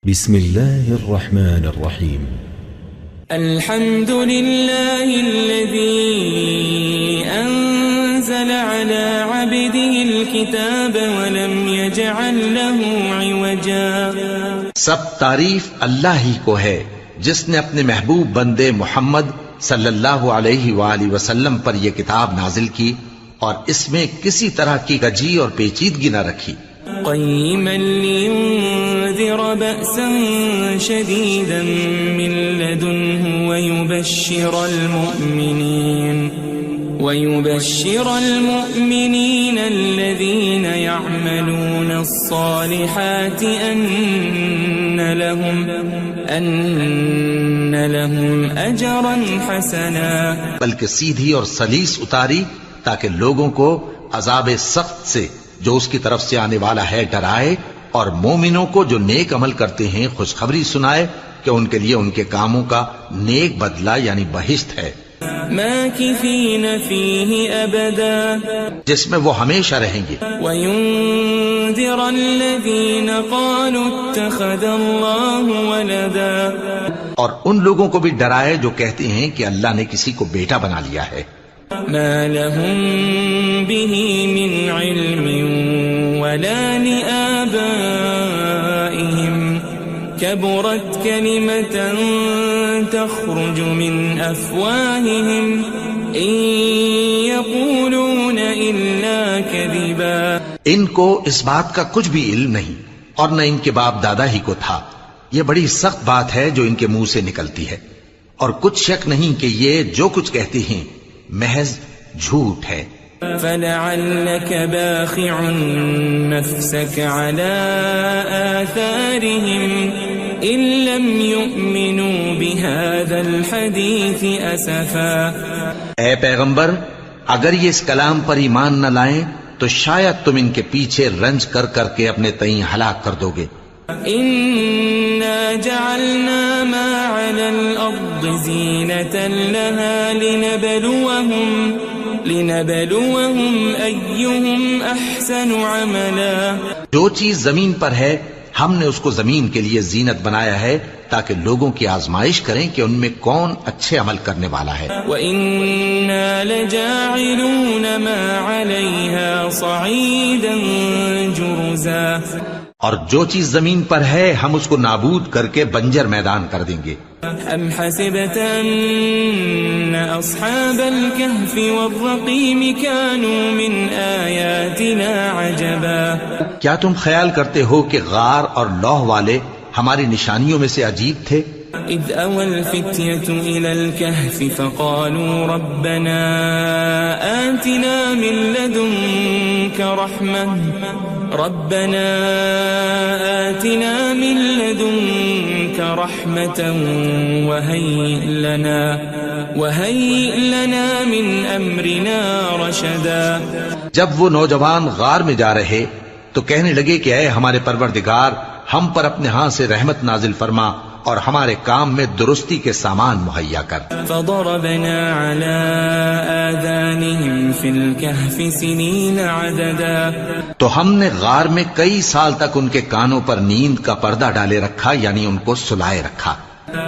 بسم الله الرحمن الرحيم. الحمد لله الذي أنزل على عبده الكتاب ولم يجعل له عوجا. سب تعریف اللہ ہی کو ہے جس نے اپنے محبوب بندے محمد صلی اللہ علیہ وآلہ وسلم پر یہ کتاب نازل کی اور اس میں کسی طرح کی کجی اور پیچیدگی نہ رکھی. قيما لينذر بأسا شديدا من لدنه ويبشر المؤمنين الذين يعملون الصالحات أن لهم أجرا حسنا. بلکہ سیدھی اور سلیس اتاری تاکہ لوگوں کو عذاب سخت سے جو اس کی طرف سے آنے والا ہے ڈرائے، اور مومنوں کو جو نیک عمل کرتے ہیں خوشخبری سنائے کہ ان کے لیے ان کے کاموں کا نیک بدلہ یعنی بہشت ہے، ماکثین فیہ ابدا، جس میں وہ ہمیشہ رہیں گے. وینذر الذین قالوا اتخذ اللہ ولدا، اور ان لوگوں کو بھی ڈرائے جو کہتے ہیں کہ اللہ نے کسی کو بیٹا بنا لیا ہے. ما لهم به من علم ولا لآبائهم كبرت كلمة تخرج من أفواههم إن يقولون إلا كذبا. ان کو اس بات کا کچھ بھی علم نہیں اور نہ ان کے باپ دادا ہی کو تھا. یہ بڑی سخت بات ہے جو ان کے منہ سے نکلتی ہے، اور کچھ شک نہیں کہ یہ جو کچھ کہتے ہیں محض جھوٹ ہے. فلعلك باخع نفسك على آثارهم إن لم يؤمنوا بهذا الحديث أسفا. اے پیغمبر، اگر یہ اس کلام پر ایمان نہ لائیں تو شاید تم ان کے پیچھے رنج کر کر کے اپنے تئیں ہلاک کر دو گے. إنا جعلنا ما على الأرض زينة لها لنبلوهم أيهم أحسن عملا. جو چیز زمین پر ہے ہم نے اس کو زمین کے لیے زینت بنایا ہے تاکہ لوگوں کی آزمائش کریں کہ ان میں کون اچھے عمل کرنے والا ہے. وَإِنَّا لَجَاعِلُونَ مَا عَلَيْهَا صَعِيدًا جُرُزًا. اور جو چیز زمین پر ہے ہم اس کو نابود کر کے بنجر میدان کر دیں گے. ام حسبت ان اصحاب الكهف والرقيم كانوا من آیاتنا عجبا. کیا تم خیال کرتے ہو کہ غار اور لوح والے ہماری نشانیوں میں سے عجیب تھے؟ اذ اوى الفتية الى الكهف فقالوا ربنا آتنا من لدنك رحمة وهيئ لنا من امرنا رشدا. جب وہ نوجوان غار میں جا رہے تو کہنے لگے کہ اے ہمارے پروردگار، ہم پر اپنے ہاں سے رحمت نازل فرما اور ہمارے کام میں درستی کے سامان مہیا کر. فضربنا على آذانهم في الكهف سنين عددا. تو ہم نے غار میں کئی سال تک ان کے کانوں پر نیند کا پردہ ڈالے رکھا، یعنی ان کو سلائے رکھا.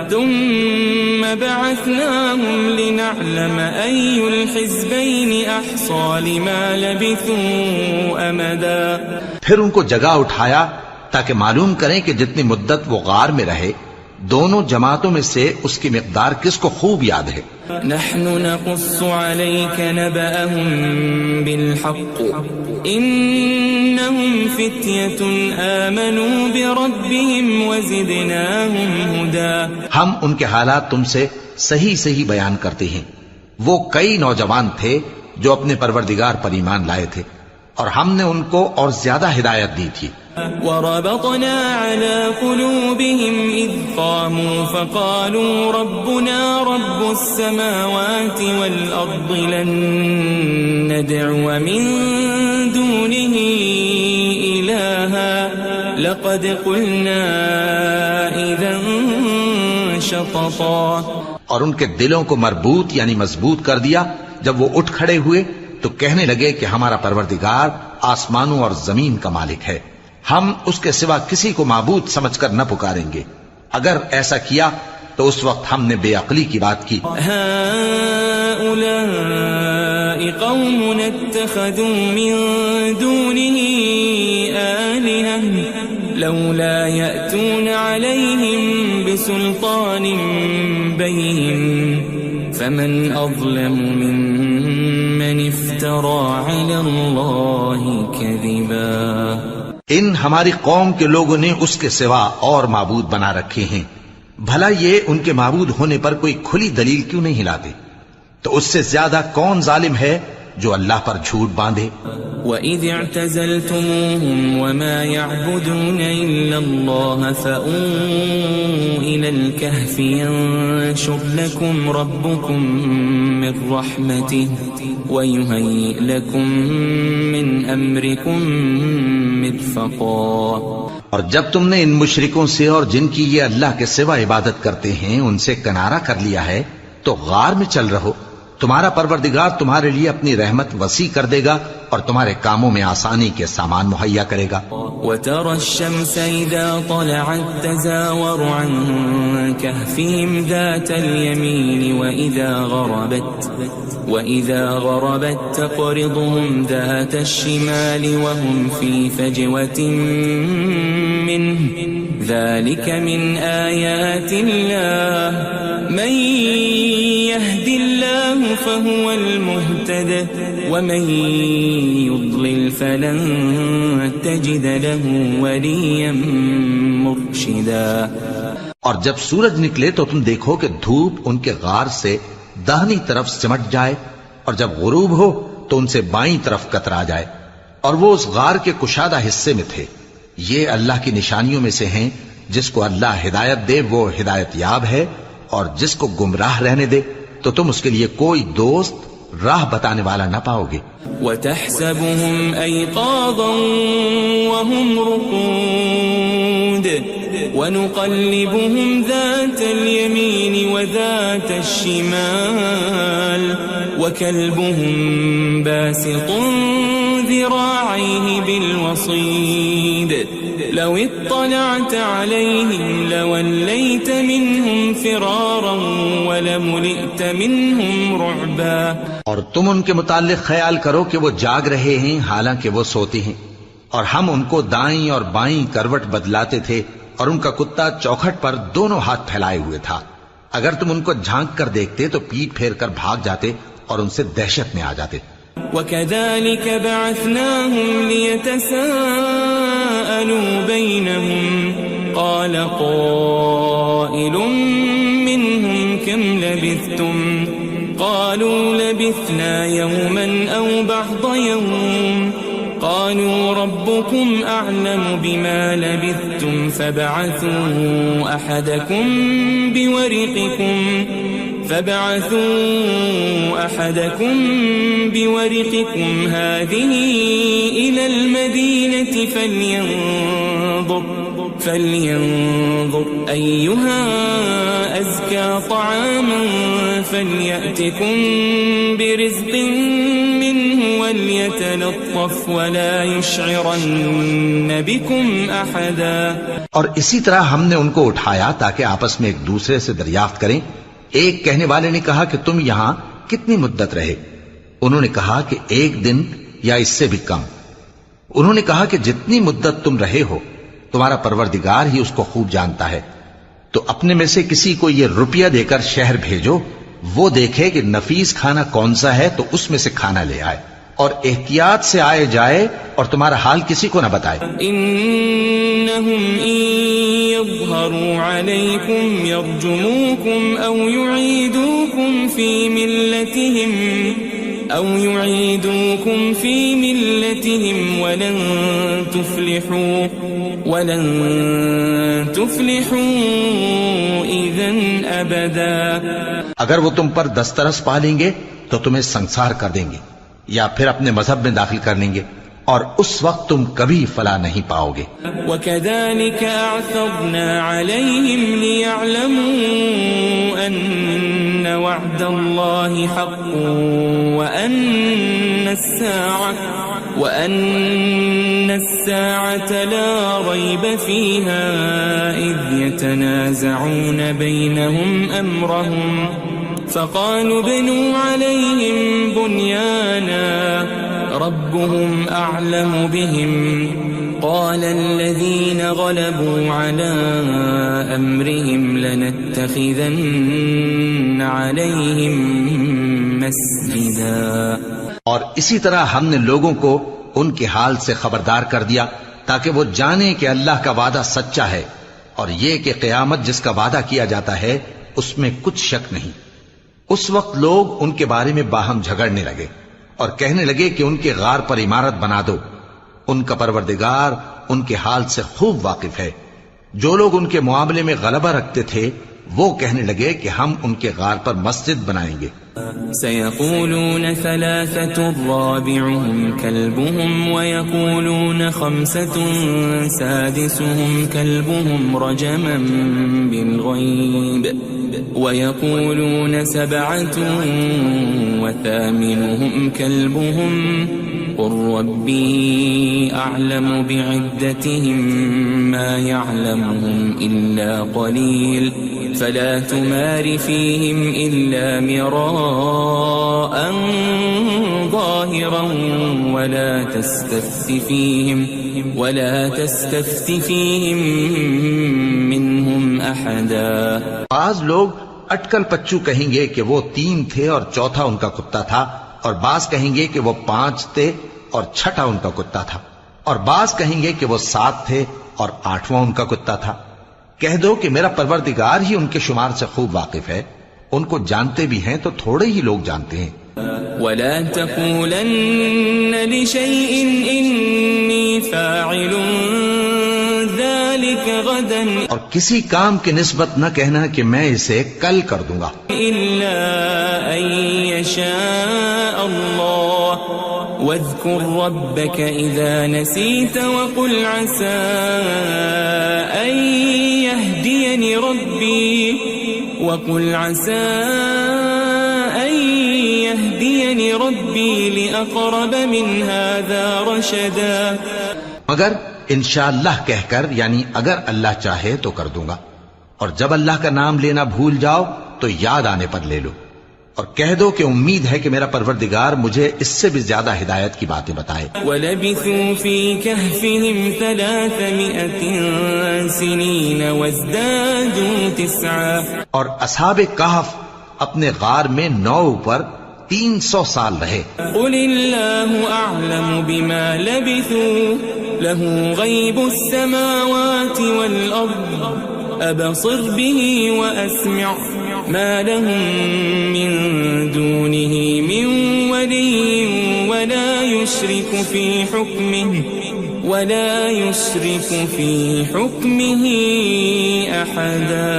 ثم بعثناهم لنعلم أي الحزبين أحصى لما لبثوا أمدا. پھر ان کو جگہ اٹھایا تاکہ معلوم کریں کہ جتنی مدت وہ غار میں رہے دونوں جماعتوں میں سے اس کی مقدار کس کو خوب یاد ہے. نحن نقص عليك نبأهم بالحق إنهم فتية آمنوا بربهم وزدناهم هدى. ہم ان کے حالات تم سے صحیح بیان کرتے ہیں. وہ کئی نوجوان تھے جو اپنے پروردگار پر ایمان لائے تھے اور ہم نے ان کو اور زیادہ ہدایت دی تھی. وربطنا على قلوبهم إذ قاموا فقالوا ربنا رب السماوات والأرض لن ندعو من دونه إلها لقد قلنا إذا شططا. اور ان کے دلوں کو مربوط یعنی مضبوط کر دیا. جب وہ اٹھ کھڑے ہوئے تو کہنے لگے کہ ہمارا پروردگار آسمانوں اور زمین کا مالک ہے، ہم اس کے سوا کسی کو معبود سمجھ کر نہ پکاریں گے. اگر ایسا کیا تو اس وقت ہم نے بے عقلی کی بات کی. هؤلاء قوم اتخذوا من دونه آلهة لولا يأتون عليهم بسلطان بين فمن أظلم ممن افترى على الله كذبا. ان ہماری قوم کے لوگوں نے اس کے سوا اور معبود بنا رکھے ہیں. بھلا یہ ان کے معبود ہونے پر کوئی کھلی دلیل کیوں نہیں لاتے؟ تو اس سے زیادہ کون ظالم ہے جو اللہ پر جھوٹ باندھے. وَإِذِ اعْتَزَلْتُمُوهُمْ وَمَا يَعْبُدُونَ إِلَّا اللَّهَ فَأْوُوا إِلَى الْكَهْفِ يَنشُرْ لَكُمْ رَبُّكُمْ مِنْ رَحْمَتِهِ وَيُهَيِّئْ لَكُمْ مِنْ أَمْرِكُمْ مِرْفَقًا. اور جب تم نے ان مشرکوں سے اور جن کی یہ اللہ کے سوا عبادت کرتے ہیں ان سے کنارہ کر لیا ہے تو غار میں چل رہو. تمہارا پروردگار تمہارے لیے اپنی رحمت وسیع کر دے گا اور تمہارے کاموں میں آسانی کے سامان مہیا کرے گا. وَتَرَى الشَّمْسَ إِذَا طَلَعَتْ تَزَاوَرُ عَنْ كَهْفِهِمْ ذَاتَ الْيَمِينِ وَإِذَا غَرَبَتْ تَقْرِضُهُمْ ذَاتَ الشِّمَالِ وَهُمْ فِي فَجْوَةٍ مِّنْهُ ذَلِكَ مِنْ آيَاتِ اللَّهِ مَنْ يَهْدِ اللَّهُ فَهُوَ الْمُهْتَدِ وَمَنْ يُضْلِلْ فَلَنْ تَجِدَ لَهُ وَلِيًّا مُرْشِدًا. اور جب سورج نکلے تو تم دیکھو کہ دھوپ ان کے غار سے داہنی طرف سمٹ جائے اور جب غروب ہو تو ان سے بائیں طرف کترا جائے اور وہ اس غار کے کشادہ حصے میں تھے. یہ اللہ کی نشانیوں میں سے ہیں. جس کو اللہ ہدایت دے وہ ہدایت یاب ہے اور جس کو گمراہ رہنے دے تو تم اس کے لیے کوئی دوست راہ بتانے والا نہ پاؤ گے. وَتَحْسَبُهُمْ أَيْقَاظًا وَهُمْ رُقُودٌ وَنُقَلِّبُهُمْ ذَاتَ الْيَمِينِ وَذَاتَ الشِّمَالِ وَكَلْبُهُمْ بَاسِطٌ ذِرَاعَيْهِ بِالْوَصِيدِ لَوِ اطَّلَعْتَ عَلَيْهِمْ لَوَلَّيْتَ مِنْهُمْ فِرَارًا وَلَمُلِئْتَ مِنْهُمْ رُعْبًا. اور تم ان کے متعلق خیال کرو کہ وہ جاگ رہے ہیں حالانکہ وہ سوتے ہیں اور ہم ان کو دائیں اور بائیں کروٹ بدلاتے تھے اور ان کا کتا چوکھٹ پر دونوں ہاتھ پھیلائے ہوئے تھا. اگر تم ان کو جھانک کر دیکھتے تو پیٹ پھیر کر بھاگ جاتے اور ان سے دہشت میں آ جاتے. وَكَذَلِكَ بَعَثْنَاهُمْ لِيَتَسَاءَلُوا بَيْنَهُمْ قَالَ قَائِلٌ مِّنْهُمْ كَمْ لَبِثْتُمْ قَالُوا لَبِثْنَا يَوْمًا أَوْ بَعْضَ يَوْمٍ قَالُوا رَبُّكُمْ أَعْلَمُ بِمَا لَبِثْتُمْ فَابْعَثُوا أَحَدَكُمْ بِوَرِقِكُمْ هَذِهِ إِلَى الْمَدِينَةِ فَلْيَنظُرْ أَيُّهَا أَزْكَى طَعَامًا فَلْيَأْتِكُمْ بِرِزْقٍ مِّنْهُ وَلْيَتَلَطَّفْ وَلَا يُشْعِرَنَّ بِكُمْ أَحَدًا. اور اسی طرح ہم نے ان کو اٹھایا تاکہ آپس میں ایک دوسرے سے دریافت کریں. ایک کہنے والے نے کہا کہ تم یہاں کتنی مدت رہے؟ انہوں نے کہا کہ 1 دن یا اس سے بھی کم. انہوں نے کہا کہ جتنی مدت تم رہے ہو تمہارا پروردگار ہی اس کو خوب جانتا ہے. تو اپنے میں سے کسی کو یہ روپیہ دے کر شہر بھیجو، وہ دیکھے کہ نفیس کھانا کون سا ہے تو اس میں سے کھانا لے آئے اور احتیاط سے آئے جائے اور تمہارا حال کسی کو نہ بتائے. انہم ان یظہروا علیکم یرجموکم او یعیدوکم فی ملتہم ولن تفلحوا اذن ابدا. اگر وہ تم پر دسترس پا لیں گے تو تمہیں سنسار کر دیں گے یا پھر اپنے مذہب میں داخل کر لیں گے اور اس وقت تم کبھی فلاح نہیں پاؤ گے. وَكَذَلِكَ أَعْثَرْنَا عَلَيْهِمْ لِيَعْلَمُوا أَنَّ وَعْدَ اللَّهِ حَقٌّ وَأَنَّ وأن الساعة لا ريب فيها إذ يتنازعون بينهم أمرهم فقالوا ابنوا عليهم بنيانا ربهم أعلم بهم قال الذين غلبوا على أمرهم لنتخذن عليهم مسجدا. اور اسی طرح ہم نے لوگوں کو ان کے حال سے خبردار کر دیا تاکہ وہ جانیں کہ اللہ کا وعدہ سچا ہے اور یہ کہ قیامت جس کا وعدہ کیا جاتا ہے اس میں کچھ شک نہیں. اس وقت لوگ ان کے بارے میں باہم جھگڑنے لگے اور کہنے لگے کہ ان کے غار پر عمارت بنا دو. ان کا پروردگار ان کے حال سے خوب واقف ہے. جو لوگ ان کے معاملے میں غلبہ رکھتے تھے وہ کہنے لگے کہ ہم ان کے غار پر مسجد بنائیں گے. سيقولون ثلاثة رابعهم كلبهم ويقولون خمسة سادسهم كلبهم رجما بالغيب ويقولون سبعة وثامنهم كلبهم قل ربي أعلم بعدتهم ما يعلمهم إلا قليل فلا تمار فيهم إلا مراء ظاهرا ولا تستفت فيهم منهم أحدا. بعض لوگ اٹکل پچو کہیں گے کہ وہ 3 تھے اور چوتھا ان کا کتا تھا، اور بعض کہیں گے کہ وہ 5 تھے اور چھٹا ان کا کتا تھا، اور بعض کہیں گے کہ وہ 7 تھے اور 8واں ان کا کتا تھا. کہہ دو کہ میرا پروردگار ہی ان کے شمار سے خوب واقف ہے. ان کو جانتے بھی ہیں تو تھوڑے ہی لوگ جانتے ہیں. ولا تقولن لشيء إني فاعل ذلك غدا اور کسی کام کی نسبت نہ کہنا کہ میں اسے کل کر دوں گا إلا أن يشاء الله واذكر ربك إذا نسيت وقل عسى أن يهديني ربي لأقرب من هذا رشدا. مگر انشاءاللہ کہہ کر، یعنی اگر اللہ چاہے تو کر دوں گا، اور جب اللہ کا نام لینا بھول جاؤ تو یاد آنے پر لے لو، اور کہہ دو کہ امید ہے کہ میرا پروردگار مجھے اس سے بھی زیادہ ہدایت کی باتیں بتائے. وَلَبِثُوا فِي كَهْفِهِمْ 300 سِنِينَ وَازْدَادُوا 9. اور اصحاب کہف اپنے غار میں 9 پر 300 سال رہے. قُلِ اللَّهُ أَعْلَمُ بِمَا لَبِثُوا لَهُ غَيْبُ السَّمَاوَاتِ وَالْأَرْضِ أَبْصِرْ بِهِ وَأَسْمِعْ مَا لَهُم مِّن دُونِهِ مِن وَلِيٍّ وَلَا يُشْرِكُ فِي حُكْمِهِ أَحَدًا.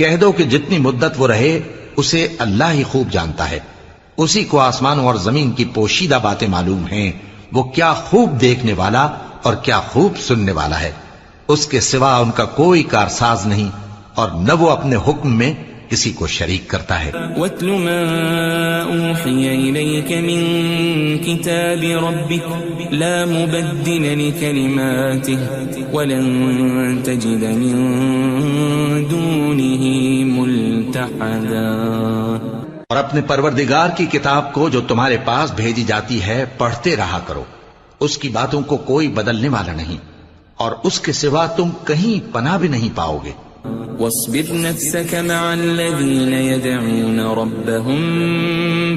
کہہ دو کہ جتنی مدت وہ رہے اسے اللہ ہی خوب جانتا ہے. اسی کو آسمانوں اور زمین کی پوشیدہ باتیں معلوم ہیں. وہ کیا خوب دیکھنے والا اور کیا خوب سننے والا ہے. اس کے سوا ان کا کوئی کارساز نہیں، اور نہ وہ اپنے حکم میں کسی کو شریک کرتا ہے. وَاتْلُ مَا أُوحِيَ إِلَيْكَ مِن كِتَابِ رَبِّكَ لَا مُبَدِّلَ لِكَلِمَاتِهِ وَلَن تَجِدَ مِن دُونِهِ مُلْتَحَدًا. اور اپنے پروردگار کی کتاب کو جو تمہارے پاس بھیجی جاتی ہے پڑھتے رہا کرو. اس کی باتوں کو کوئی بدلنے والا نہیں، اور اس کے سوا تم کہیں پناہ بھی نہیں پاؤ گے. واصبر نفسك مع الذين يدعون ربهم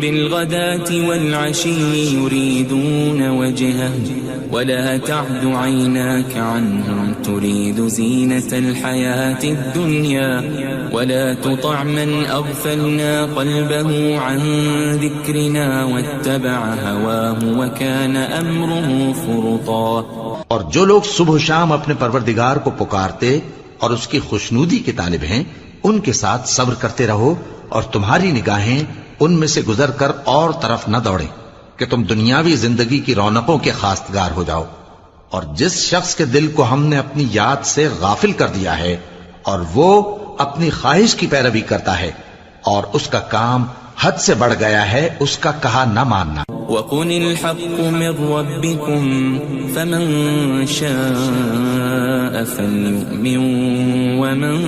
بالغداة والعشي يريدون وجهه ولا تعد عيناك عنهم تريد زينة الحياة الدنيا ولا تطع من أغفلنا قلبه عن ذكرنا واتبع هواه وكان أمره فرطا. اور جو لوگ صبح و شام اپنے پروردگار کو پکارتے اور اس کی خوشنودی کے طالب ہیں ان کے ساتھ صبر کرتے رہو، اور تمہاری نگاہیں ان میں سے گزر کر اور طرف نہ دوڑیں کہ تم دنیاوی زندگی کی رونقوں کے خواستگار ہو جاؤ. اور جس شخص کے دل کو ہم نے اپنی یاد سے غافل کر دیا ہے اور وہ اپنی خواہش کی پیروی کرتا ہے اور اس کا کام حد سے بڑھ گیا ہے اس کا کہا نہ ماننا۔ وَقُلِ الْحَقُّ مِنْ رَبِّكُمْ فَمَنْ شَاءَ فَلْيُؤْمِنْ وَمَنْ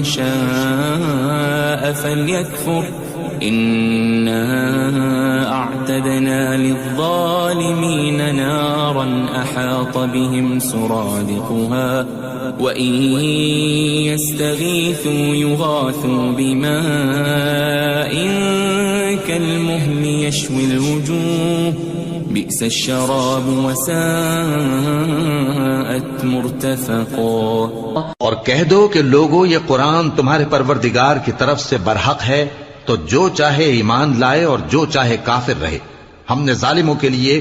شَاءَ فَلْيَكْفُرْ إِنَّا أَعْتَدْنَا لِلظَّالِمِينَ نَارًا أَحَاطَ بِهِمْ سُرَادِقُهَا وَإِنْ يَسْتَغِيثُوا يُغَاثُوا بِمَاءٍ كَالْمُهْلِ يَشْوِي الْوُجُوهَ بِئْسَ الشَّرَابُ وَسَاءَتْ مُرْتَفَقًا۔ اور کہہ دو کہ لوگو یہ قرآن تمہارے پروردگار کی طرف سے برحق ہے، تو جو چاہے ایمان لائے اور جو چاہے کافر رہے۔ ہم نے ظالموں کے لیے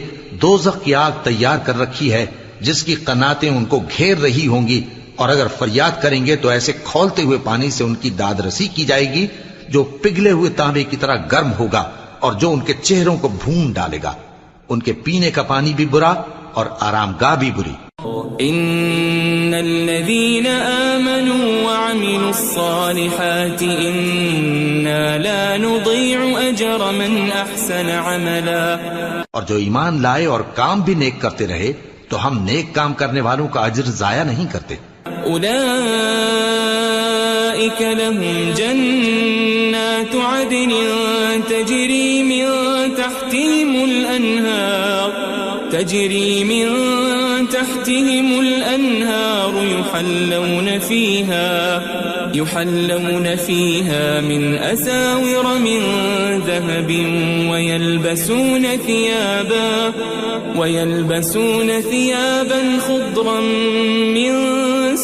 دوزخ کی آگ تیار کر رکھی ہے جس کی قناتیں ان کو گھیر رہی ہوں گی، اور اگر فریاد کریں گے تو ایسے کھولتے ہوئے پانی سے ان کی داد رسی کی جائے گی جو پگھلے ہوئے تانبے کی طرح گرم ہوگا اور جو ان کے چہروں کو بھون ڈالے گا۔ ان کے پینے کا پانی بھی برا اور آرام گاہ بھی بری۔ ان الذين آمنوا وعملوا الصالحات انا لا نضيع اجر من احسن عملا۔ اور جو ایمان لائے اور کام بھی نیک کرتے رہے تو ہم نیک کام کرنے والوں کا اجر ضائع نہیں کرتے۔ اولئك لهم جنات عدن تجري من تحتهم الأنهار يحلون فيها من أساور من ذهب ويلبسون ثيابا خضرا من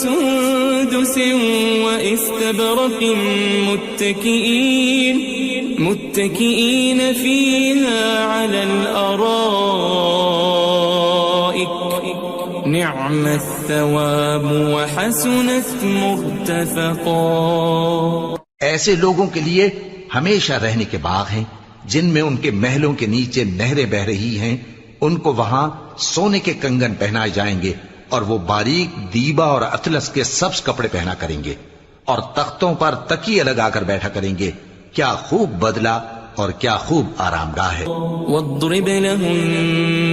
سندس وإستبرق متكئين فيها على الأرائك نعم الثواب وحسنت مرتفقا۔ ایسے لوگوں کے لیے ہمیشہ رہنے کے باغ ہیں جن میں ان کے محلوں کے نیچے نہریں بہ رہی ہیں، ان کو وہاں سونے کے کنگن پہنائے جائیں گے اور وہ باریک دیبا اور اطلس کے سبز کپڑے پہنا کریں گے اور تختوں پر تکیے لگا کر بیٹھا کریں گے۔ کیا خوب بدلہ اور کیا خوب آرام گاہ ہے۔ واضرب لهم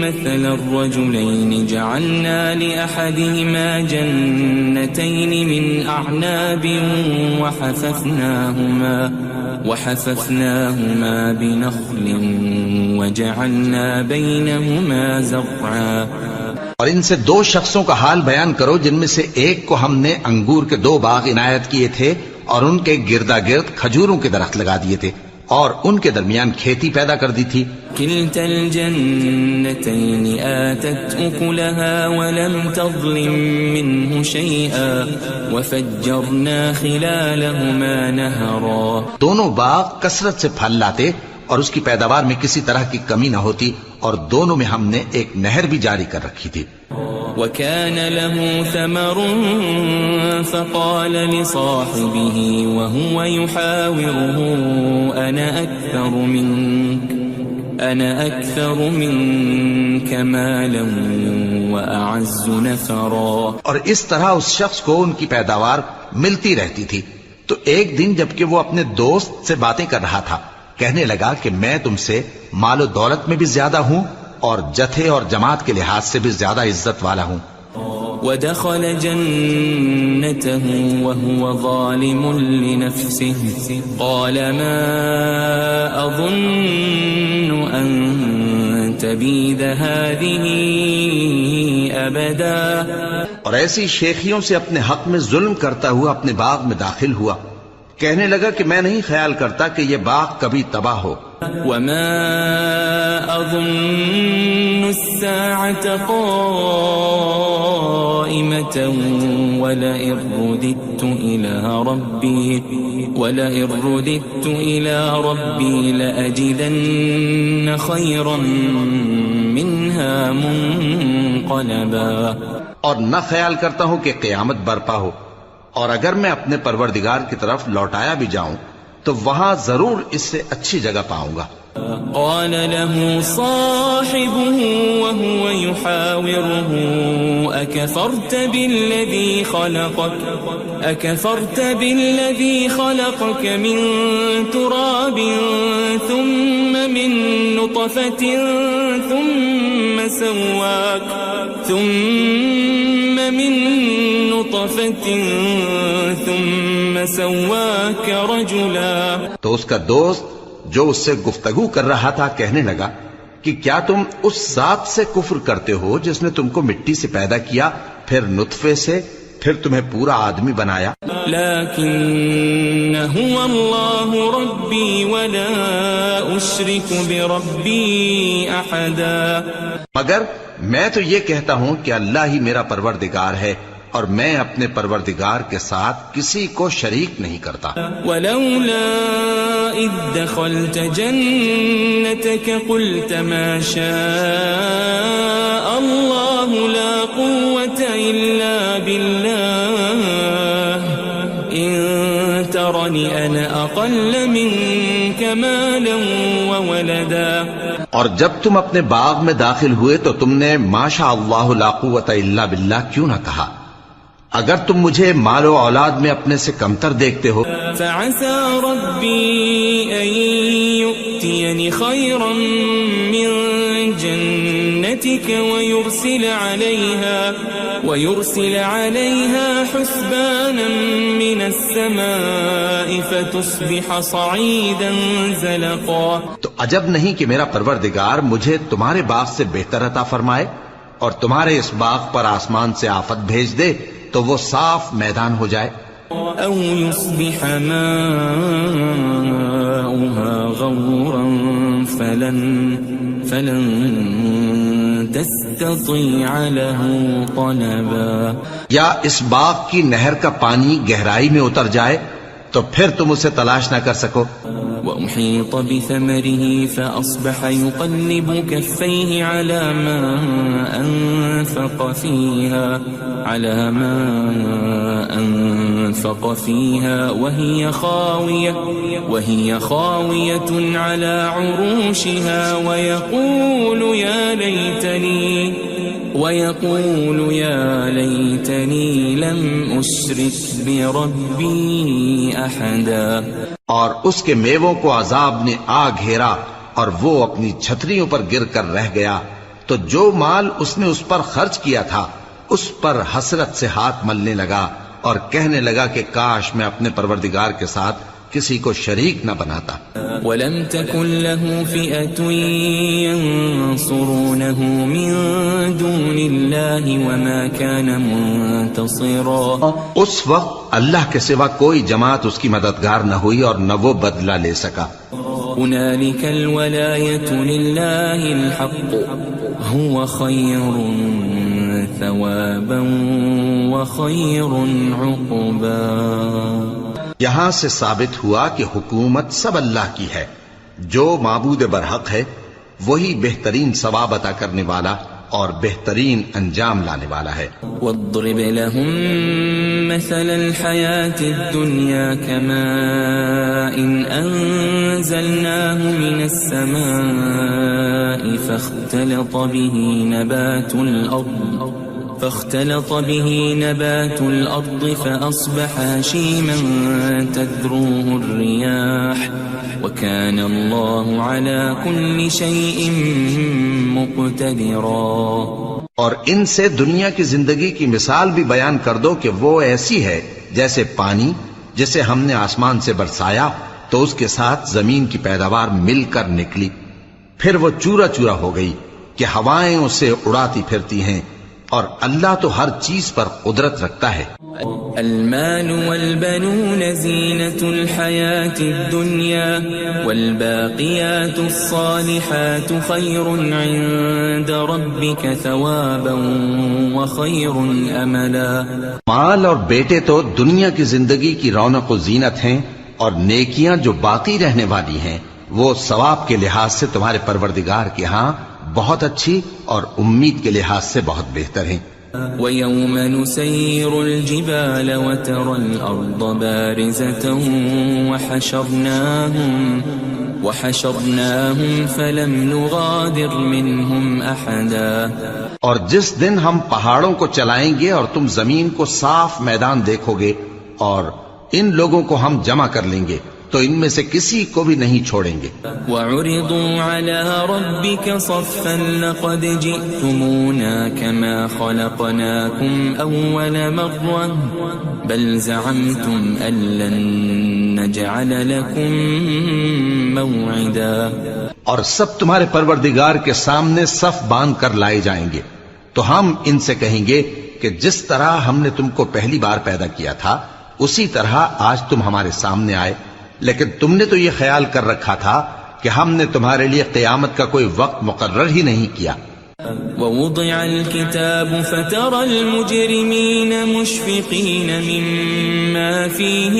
مثل الرجلين جعلنا لأحدهما جنتين من أعناب وحففناهما بنخل وجعلنا بينهما زرعا۔ اور ان سے دو شخصوں کا حال بیان کرو جن میں سے ایک کو ہم نے انگور کے 2 باغ عنایت کیے تھے اور ان کے گردا گرد کھجوروں کے درخت لگا دیے تھے اور ان کے درمیان کھیتی پیدا کر دی تھی۔ كلتا الجنتين آتت أكلها ولم تظلم منه شيئا وفجرنا خلالهما نهرا۔ دونوں باغ کثرت سے پھل لاتے اور اس کی پیداوار میں کسی طرح کی کمی نہ ہوتی، اور دونوں میں ہم نے ایک نہر بھی جاری کر رکھی تھی۔ وكان له ثمر فقال لصاحبه وهو يحاوره أنا أكثر منك مالا وأعز نفرا۔ اور اس طرح اس شخص کو ان کی پیداوار ملتی رہتی تھی، تو ایک دن جبکہ وہ اپنے دوست سے باتیں کر رہا تھا کہنے لگا کہ میں تم سے مال و دولت میں بھی زیادہ ہوں اور جتھے اور جماعت کے لحاظ سے بھی زیادہ عزت والا ہوں۔ ودخل جنته وهو ظالم لنفسه قال ما أظن أن تبيد هذه أبدا۔ اور ایسی شیخیوں سے اپنے حق میں ظلم کرتا ہوا اپنے باغ میں داخل ہوا، کہنے لگا کہ میں نہیں خیال کرتا کہ یہ باغ کبھی تباہ ہو۔ وما أظن الساعة قائمة ولئن رددت إلى ربي لأجدن خيرا منها منقلبا۔ اور نہ خیال کرتا ہوں کہ قیامت برپا ہو، اور اگر میں اپنے پروردگار کی طرف لوٹایا بھی جاؤں تو وہاں ضرور اس سے اچھی جگہ پاؤں گا۔ قال له صاحبه وهو يحاوره أكفرت بالذي خلقك من تراب ثم من نطفة ثم سواك رجلا. تو اس کا دوست جو اس سے گفتگو کر رہا تھا کہنے لگا کہ کیا تم اس ذات سے کفر کرتے ہو جس نے تم کو مٹی سے پیدا کیا، پھر نطفے سے، پھر تمہیں پورا آدمی بنایا. لیکن هو اللہ ربی ولا اشرک بربی احدا. مگر میں تو یہ کہتا ہوں کہ اللہ ہی میرا پروردگار ہے اور میں اپنے پروردگار کے ساتھ کسی کو شریک نہیں کرتا. ولولا اذ دخلت جنتك قلت ما شاء الله لا قوة الا بالله ان ترني انا اقل منك مالا وولدا. اور جب تم اپنے باغ میں داخل ہوئے تو تم نے ما شاء اللہ لا قوت الا باللہ کیوں نہ کہا؟ اگر تم مجھے مال و اولاد میں اپنے سے کمتر دیکھتے ہو. فعسى ربي أن يؤتيني خيرا من جنتك ويرسل عليها حسبانا من السماء فتصبح صعيدا زلقا. تو عجب نہیں کہ میرا پروردگار مجھے تمہارے باغ سے بہتر عطا فرمائے اور تمہارے اس باغ پر آسمان سے آفت بھیج دے تو وہ صاف میدان ہو جائے. او يصبح ماؤها غورا فلن تستطيع له طلبا. یا اس باغ کی نہر کا پانی گہرائی میں اتر جائے تو پھر تم اسے تلاش نہ کر سکو. وأحيط بثمره فأصبح يقلب كفيه على ما أنفق فيها وهي خاوية على عروشها ويقول يا ليتني لم أشرك بربي أحدا. اور اس کے میووں کو عذاب نے آ گھیرا اور وہ اپنی چھتریوں پر گر کر رہ گیا، تو جو مال اس نے اس پر خرچ کیا تھا اس پر حسرت سے ہاتھ ملنے لگا اور کہنے لگا کہ کاش میں اپنے پروردگار کے ساتھ کسی کو شریک نہ بناتا. وَلَمْ تَكُنْ لَهُ فِئَةٌ يَنصُرُونَهُ مِن دُونِ اللَّهِ وَمَا كَانَ مُنتَصِرًا. اس وقت اللہ کے سوا کوئی جماعت اس کی مددگار نہ ہوئی اور نہ وہ بدلہ لے سکا. هُنَالِكَ الْوَلَایَةُ لِلَّهِ الْحَقُّ هُوَ خَيْرٌ ثَوَابًا وَخَيْرٌ عُقْبًا. یہاں سے ثابت ہوا کہ حکومت سب اللہ کی ہے، جو معبود برحق ہے وہی بہترین ثواب عطا کرنے والا اور بہترین انجام لانے والا ہے. وَاضْرِبْ لَهُم مَّثَلَ الْحَيَاةِ الدُّنْيَا كَمَاءٍ أَنزَلْنَاهُ مِنَ السَّمَاءِ فاختلط به نبات الأرض فأصبح هشيما تذروه الرياح وكان الله على كل شيء مقتدرا. اور ان سے دنیا کی زندگی کی مثال بھی بیان کر دو کہ وہ ایسی ہے جیسے پانی جسے ہم نے آسمان سے برسایا تو اس کے ساتھ زمین کی پیداوار مل کر نکلی، پھر وہ چورا چورا ہو گئی کہ ہوائیں اسے اڑاتی پھرتی ہیں، اور اللہ تو ہر چیز پر قدرت رکھتا ہے. المال والبنون زینة الحیاة الدنیا والباقیات الصالحات خیر عند ربک ثوابا وخیر املا. مال اور بیٹے تو دنیا کی زندگی کی رونق و زینت ہیں، اور نیکیاں جو باقی رہنے والی ہیں وہ ثواب کے لحاظ سے تمہارے پروردگار کے ہاں بہت اچھی اور امید کے لحاظ سے بہت بہتر ہیں. ويوم نسير الجبال وترى الأرض بارزة وحشرناهم فلم نغادر منهم أحدا. اور جس دن ہم پہاڑوں کو چلائیں گے اور تم زمین کو صاف میدان دیکھو گے اور ان لوگوں کو ہم جمع کر لیں گے تو ان میں سے کسی کو بھی نہیں چھوڑیں گے. وَعُرِضُوا عَلَى رَبِّكَ صَفًّا لَقَدْ جِئْتُمُونَا كَمَا خَلَقْنَاكُمْ أَوَّلَ مَرَّةٍ بَلْ زَعَمْتُمْ أَن لَّن نَّجْعَلَ لَكُم مَّوْعِدًا. اور سب تمہارے پروردگار کے سامنے صف باندھ کر لائے جائیں گے تو ہم ان سے کہیں گے کہ جس طرح ہم نے تم کو پہلی بار پیدا کیا تھا اسی طرح آج تم ہمارے سامنے آئے، لیکن تم نے تو یہ خیال کر رکھا تھا کہ ہم نے تمہارے لیے قیامت کا کوئی وقت مقرر ہی نہیں کیا. وَوُضِعَ الْكِتَابُ فَتَرَى الْمُجْرِمِينَ مُشْفِقِينَ مِمَّا فِيهِ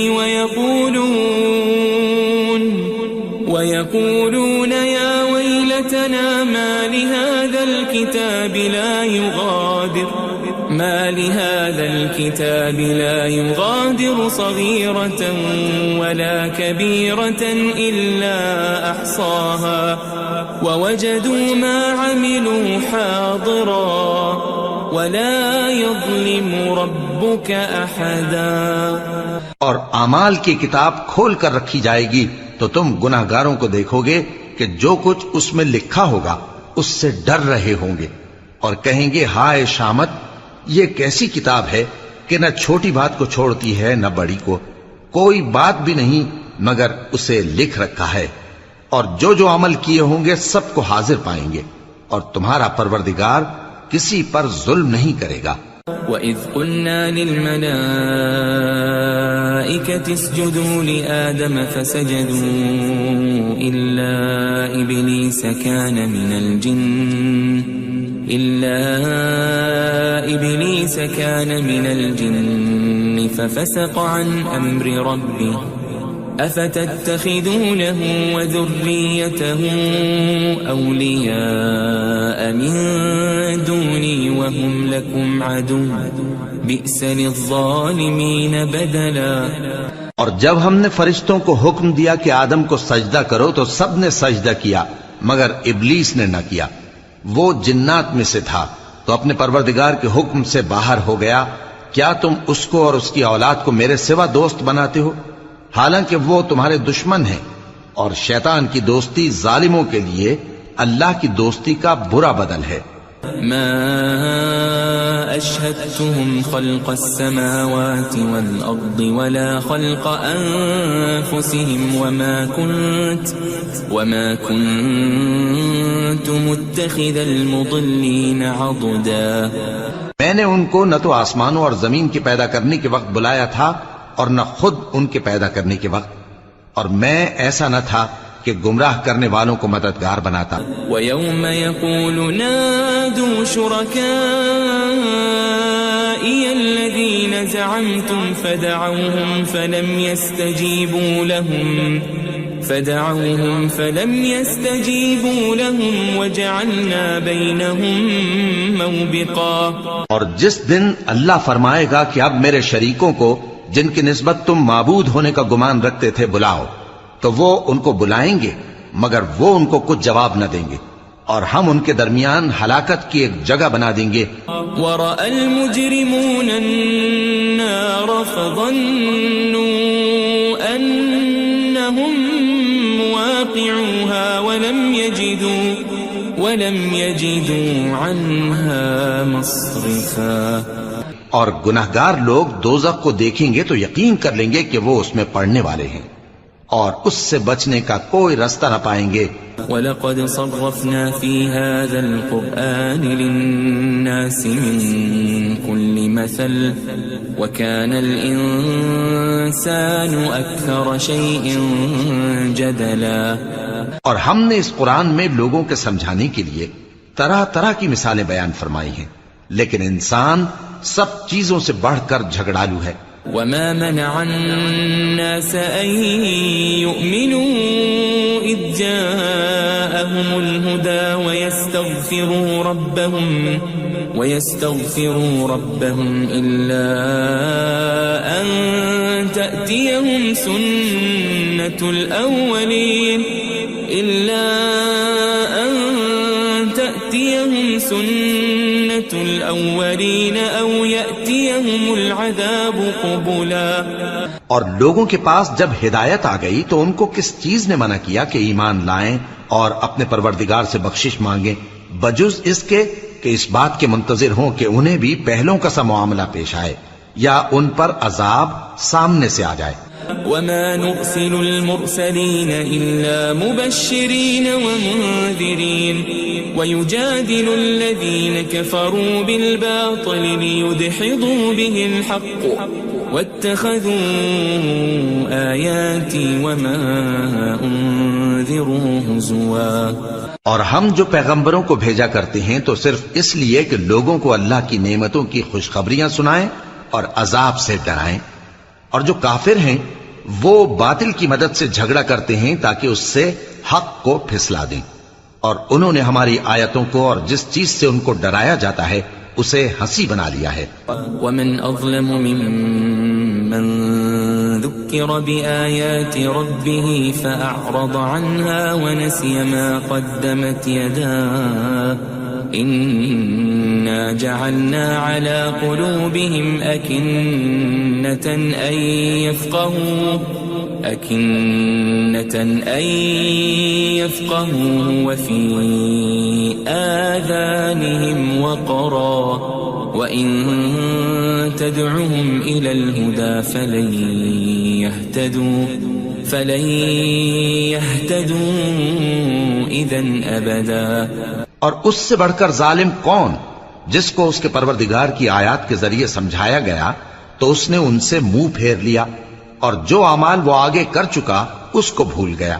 وَيَقُولُونَ يَا وَيْلَتَنَا مَا لِهَذَا الْكِتَابِ لَا يُغَادِرُ صَغِيرَةً وَلَا كَبِيرَةً إِلَّا أَحْصَاهَا وَوَجَدُوا مَا عَمِلُوا حَاضِرًا وَلَا يَظْلِمُ رَبُّكَ أَحَدًا. اور اعمال کی کتاب کھول کر رکھی جائے گی تو تم گناہ گاروں کو دیکھو گے کہ جو کچھ اس میں لکھا ہوگا اس سے ڈر رہے ہوں گے اور کہیں گے ہائے شامت، یہ کیسی کتاب ہے کہ نہ چھوٹی بات کو چھوڑتی ہے نہ بڑی کو، کوئی بات بھی نہیں مگر اسے لکھ رکھا ہے، اور جو عمل کیے ہوں گے سب کو حاضر پائیں گے، اور تمہارا پروردگار کسی پر ظلم نہیں کرے گا. وَإِذْ قُلْنَا لِلْمَلَائِكَةِ اسْجُدُوا لِآدَمَ فَسَجَدُوا إِلَّا إِبْلِيسَ كَانَ مِنَ الْجِنِّ فَفَسَقَ عَنْ أَمْرِ رَبِّهِ أَفَتَتَّخِذُونَهُ وَذُرِّيَّتَهُ أَوْلِيَاءَ مِن دُونِي وَهُمْ لَكُمْ عَدُوٌّ بِئْسَ لِلظَّالِمِينَ بَدَلًا. اور جب ہم نے فرشتوں کو حکم دیا کہ آدم کو سجدہ کرو تو سب نے سجدہ کیا مگر ابلیس نے نہ کیا، وہ جنات میں سے تھا تو اپنے پروردگار کے حکم سے باہر ہو گیا. کیا تم اس کو اور اس کی اولاد کو میرے سوا دوست بناتے ہو حالانکہ وہ تمہارے دشمن ہیں، اور شیطان کی دوستی ظالموں کے لیے اللہ کی دوستی کا برا بدل ہے. ما أشهدتهم خلق السماوات والأرض ولا خلق أنفسهم وما كنت متخذ المضلين عضدا. میں نے ان کو نہ تو آسمانوں اور زمین کے پیدا کرنے کے وقت بلایا تھا اور نہ خود ان کے پیدا کرنے کے وقت، اور میں ایسا نہ تھا کہ گمراہ کرنے والوں کو مددگار بناتا. وَيَوْمَ يَقُولُ نَادُوا شُرَكَائِيَ الَّذِينَ زَعَمْتُمْ فَدَعَوْهُمْ فَلَمْ يَسْتَجِيبُوا لَهُمْ وَجَعَلْنَا بَيْنَهُمْ مَوْبِقًا. اور جس دن اللہ فرمائے گا کہ اب میرے شریکوں کو جن کی نسبت تم معبود ہونے کا گمان رکھتے تھے بلاؤ، تو وہ ان کو بلائیں گے مگر وہ ان کو کچھ جواب نہ دیں گے، اور ہم ان کے درمیان ہلاکت کی ایک جگہ بنا دیں گے. وَرَأَى الْمُجْرِمُونَ النَّارَ فَظَنُّوا أَنَّهُمْ مُوَاقِعُوهَا وَلَمْ يَجِدُوا عَنْهَا مَصْرِفًا. اور گناہگار لوگ دوزخ کو دیکھیں گے تو یقین کر لیں گے کہ وہ اس میں پڑنے والے ہیں اور اس سے بچنے کا کوئی رستہ نہ پائیں گے. وَلَقَدْ صَرَّفْنَا فِي هَذَا الْقُرْآنِ لِلنَّاسِ مِنْ كُلِّ مَثَلٍ وَكَانَ الْإِنسَانُ أَكْثَرَ شَيْءٍ جَدَلًا. اور ہم نے اس قرآن میں لوگوں کے سمجھانے کے لیے طرح طرح کی مثالیں بیان فرمائی ہیں، لیکن انسان سب چیزوں سے بڑھ کر جھگڑالو ہے. وَمَا مَنَعَ النَّاسَ أَن يُؤْمِنُوا إِذْ جَاءَهُمُ الْهُدَى ويستغفروا ربهم إلا أن تأتيهم سنة الأولين أو يأتيهم العذاب قبلا. اور لوگوں کے پاس جب ہدایت آ گئی تو ان کو کس چیز نے منع کیا کہ ایمان لائیں اور اپنے پروردگار سے بخشش مانگیں بجز اس کے کہ اس بات کے منتظر ہوں کہ انہیں بھی پہلوں کا سا معاملہ پیش آئے یا ان پر عذاب سامنے سے آ جائے. وما نرسل المرسلين إلا مبشرين ومنذرين ويجادل الذين كفروا بالباطل ليدحضوا به الحق واتخذوا آياتي وما أنذروا هزوا. اور ہم جو پیغمبروں کو بھیجا کرتے ہیں تو صرف اس لیے کہ لوگوں کو اللہ کی نعمتوں کی خوشخبریاں سنائیں اور عذاب سے ڈرائیں، اور جو کافر ہیں وہ باطل کی مدد سے جھگڑا کرتے ہیں تاکہ اس سے حق کو پھسلا دیں، اور انہوں نے ہماری آیتوں کو اور جس چیز سے ان کو ڈرایا جاتا ہے اسے ہنسی بنا لیا ہے. ومن اظلم ممن ذكر بآيات ربه فأعرض عنها ونسي ما قدمت يداه إنا جعلنا على قلوبهم أكنة أن يفقهوا وفي آذانهم وقرا وإن تدعهم إلى الهدى فلن يهتدوا إذن أبدا. اور اس سے بڑھ کر ظالم کون جس کو اس کے پروردگار کی آیات کے ذریعے سمجھایا گیا تو اس نے ان سے منہ پھیر لیا، اور جو اعمال وہ آگے کر چکا اس کو بھول گیا.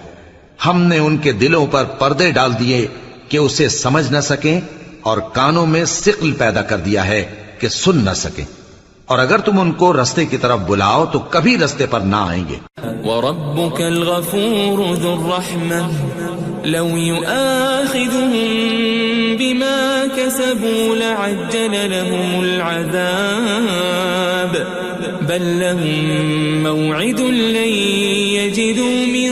ہم نے ان کے دلوں پر پردے ڈال دیے کہ اسے سمجھ نہ سکیں، اور کانوں میں ثقل پیدا کر دیا ہے کہ سن نہ سکیں، اور اگر تم ان کو رستے کی طرف بلاؤ تو کبھی رستے پر نہ آئیں گے. وَرَبُّكَ الْغَفُورُ ذُو الرَّحْمَةِ لَوْ يُؤَاخِذُهُم بِمَا كَسَبُوا لَعَجَّلَ لَهُمُ الْعَذَابَ بَل لَّهُم مَّوْعِدٌ لَّن يَجِدُوا مِن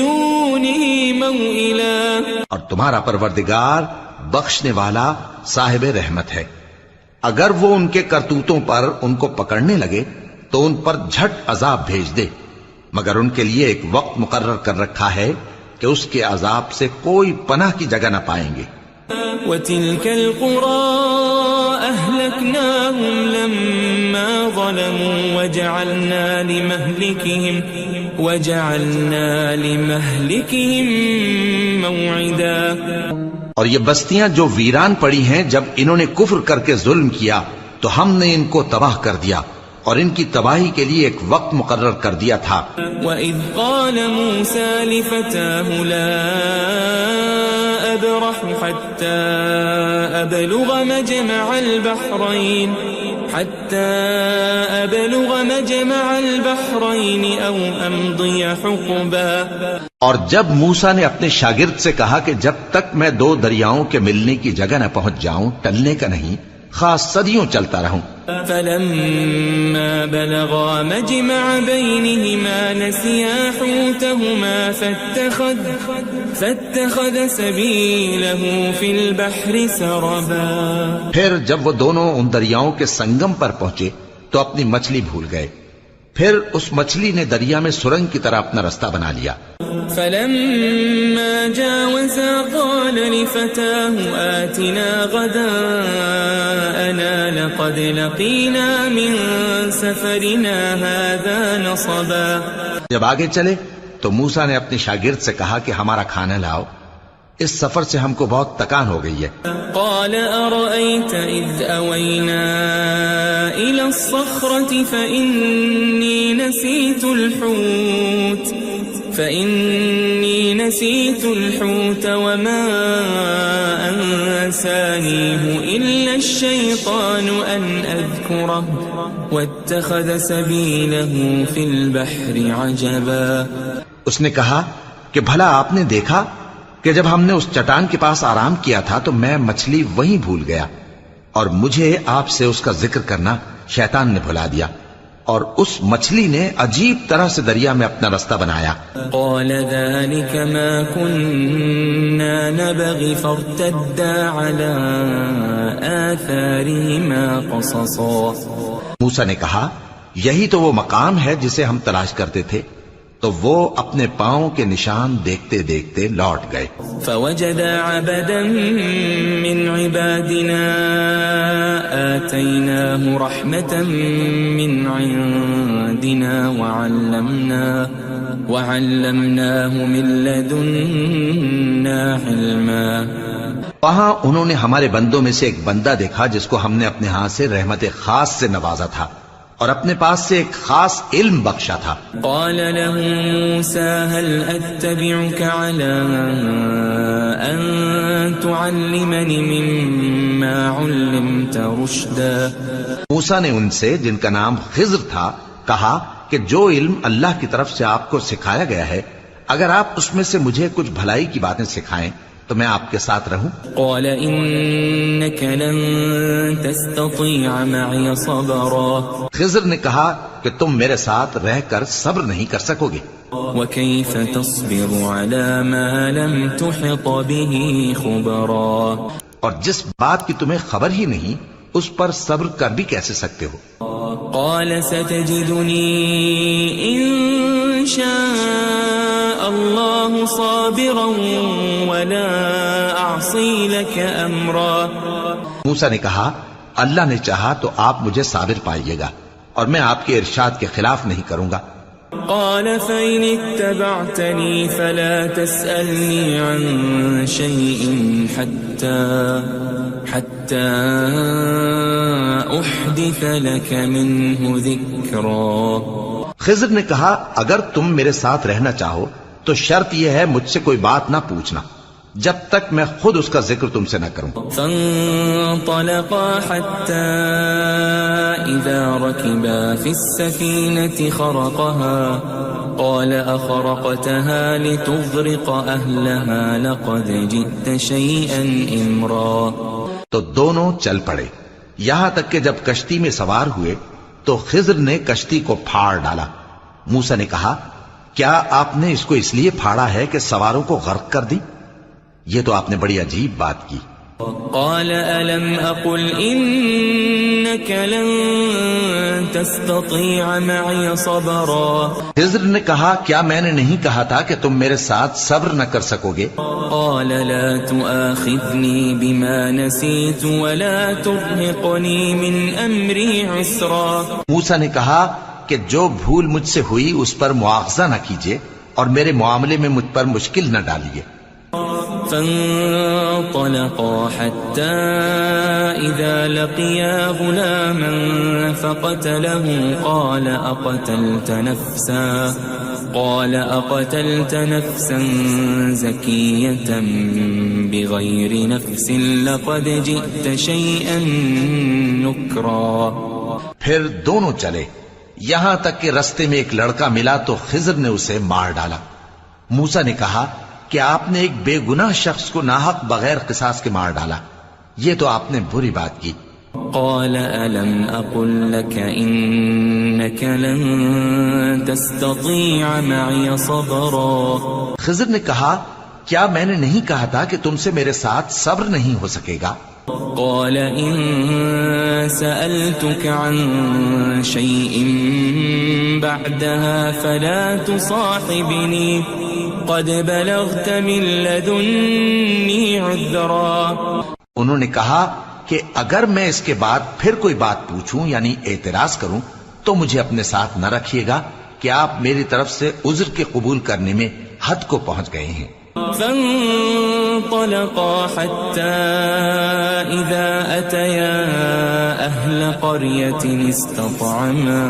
دُونِهِ مَوْئِلًا. اور تمہارا پروردگار بخشنے والا صاحب رحمت ہے، اگر وہ ان کے کرتوتوں پر ان کو پکڑنے لگے تو ان پر جھٹ عذاب بھیج دے، مگر ان کے لیے ایک وقت مقرر کر رکھا ہے کہ اس کے عذاب سے کوئی پناہ کی جگہ نہ پائیں گے. وَتِلْكَ الْقُرَىٰ أَهْلَكْنَاهُمْ لَمَّا ظَلَمُوا وَجَعَلْنَا لِمَهْلِكِهِمْ مَوْعِدًا. اور یہ بستیاں جو ویران پڑی ہیں جب انہوں نے کفر کر کے ظلم کیا تو ہم نے ان کو تباہ کر دیا، اور ان کی تباہی کے لیے ایک وقت مقرر کر دیا تھا. وَإِذْ قَالَ مُوسَى لِفَتَاهُ لَا أَبْرَحُ حَتَّى أَبْلُغَ مَجْمَعَ الْبَحْرَيْنِ أَوْ أَمْضِيَ حُقُبًا. اور جب موسیٰ نے اپنے شاگرد سے کہا کہ جب تک میں دو دریاؤں کے ملنے کی جگہ نہ پہنچ جاؤں ٹلنے کا نہیں، خاص صدیوں چلتا رہوں. فَلَمَّا بَلَغَا مَجْمَعَ بَيْنِهِمَا نَسِيَا حُوتَهُمَا فَاتَّخَذَ سَبِيلَهُ فِي الْبَحْرِ سَرَبًا. پھر جب وہ دونوں ان دریاؤں کے سنگم پر پہنچے تو اپنی مچھلی بھول گئے، پھر اس مچھلی نے دریا میں سرنگ کی طرح اپنا رستہ بنا لیا. فَلَمَّا جَاوَزَا قَالَ لِفَتَاهُ آتِنَا غَدَاءَنَا لَقَدْ لَقِينَا مِن سَفَرِنَا هَذَا نَصَبًا. جب آگے چلے تو موسیٰ نے اپنے شاگرد سے کہا کہ ہمارا کھانا لاؤ، اس سفر سے ہم کو بہت تکان ہو گئی ہے. قال أرأيت إذ أوينا إلى الصخرة فإني نسيت الحوت وما أنسانيه إلا الشيطان أن أذكره واتخذ سبيله في البحر عجبا. اس نے کہا کہ بھلا آپ نے دیکھا کہ جب ہم نے اس چٹان کے پاس آرام کیا تھا تو میں مچھلی وہیں بھول گیا، اور مجھے آپ سے اس کا ذکر کرنا شیطان نے بھلا دیا، اور اس مچھلی نے عجیب طرح سے دریا میں اپنا رستہ بنایا۔ قال ذلك ما كنا نبغي فارتدا على آثارهما قصصا۔ موسیٰ نے کہا یہی تو وہ مقام ہے جسے ہم تلاش کرتے تھے، تو وہ اپنے پاؤں کے نشان دیکھتے دیکھتے لوٹ گئے۔ فوجد عبدا من عبادنا آتيناه رحمة من عندنا وعلمناه من لدنا علما۔ وہاں انہوں نے ہمارے بندوں میں سے ایک بندہ دیکھا جس کو ہم نے اپنے ہاں سے رحمت خاص سے نوازا تھا اور اپنے پاس سے ایک خاص علم بخشا تھا۔ قال له موسى هل أتبعك على أن تعلمني مما علمت رشدا۔ موسیٰ نے ان سے، جن کا نام خضر تھا، کہا کہ جو علم اللہ کی طرف سے آپ کو سکھایا گیا ہے، اگر آپ اس میں سے مجھے کچھ بھلائی کی باتیں سکھائیں تو میں آپ کے ساتھ رہوں۔ قال إنك لن تستطيع معي صبرا۔ خضر نے کہا کہ تم میرے ساتھ رہ کر صبر نہیں کر سکو گے۔ وكيف تصبر على ما لم تحط به خبرا۔ اور جس بات کی تمہیں خبر ہی نہیں اس پر صبر کر بھی کیسے سکتے ہو؟ قال ستجدني إن شاء الله صابرا ولا أعصي لك أمرا۔ موسیٰ نے کہا اللہ نے چاہا تو آپ مجھے صابر پائیے گا اور میں آپ کے ارشاد کے خلاف نہیں کروں گا۔ قال فإن اتبعتني فلا تسألني عن شيء حتى أحدث لك منه ذكرا۔ خضر نے کہا اگر تم میرے ساتھ رہنا چاہو تو شرط یہ ہے مجھ سے کوئی بات نہ پوچھنا جب تک میں خود اس کا ذکر تم سے نہ کروں۔ فانطلقا حتى إذا ركبا في السفينة خرقها قال أخرقتها لتغرق أهلها لقد جئت شيئا إمرا۔ تو دونوں چل پڑے، یہاں تک کہ جب کشتی میں سوار ہوئے تو خضر نے کشتی کو پھاڑ ڈالا۔ موسیٰ نے کہا کیا آپ نے اس کو اس لیے پھاڑا ہے کہ سواروں کو غرق کر دی؟ یہ تو آپ نے بڑی عجیب بات کی۔ قال ألم أقل إنك لن تستطيع معي صبرا۔ خضر نے کہا کیا میں نے نہیں کہا تھا کہ تم میرے ساتھ صبر نہ کر سکو گے؟ قال لا تؤاخذني بما نسيت ولا ترهقني من أمري عسرا۔ موسیٰ نے کہا کہ جو بھول مجھ سے ہوئی اس پر مواخذہ نہ کیجیے اور میرے معاملے میں مجھ پر مشکل نہ ڈالیے۔ فانطلقا حتى إذا لقيا غلاما فقتله قال أقتلت نفسا زكية بغير نفس لقد جئت شيئا نكرا۔ پھر دونوں چلے یہاں تک کہ رستے میں ایک لڑکا ملا تو خضر نے اسے مار ڈالا۔ موسیٰ نے کہا کہ آپ نے ایک بے گناہ شخص کو ناحق بغیر قصاص کے مار ڈالا، یہ تو آپ نے بری بات کی۔ قال ألم أقل لك إنك لن تستطيع معي صبرا۔ خضر نے کہا کیا میں نے نہیں کہا تھا کہ تم سے میرے ساتھ صبر نہیں ہو سکے گا؟ قال إن سألتك عن شيء بعدها فلا تصاحبني قد بلغت من لدني عذرا۔ انہوں نے کہا کہ اگر میں اس کے بعد پھر کوئی بات پوچھوں یعنی اعتراض کروں تو مجھے اپنے ساتھ نہ رکھیے گا کہ آپ میری طرف سے عذر کے قبول کرنے میں حد کو پہنچ گئے ہیں۔ فانطلقا حتى إذا أتيا أهل قرية استطعما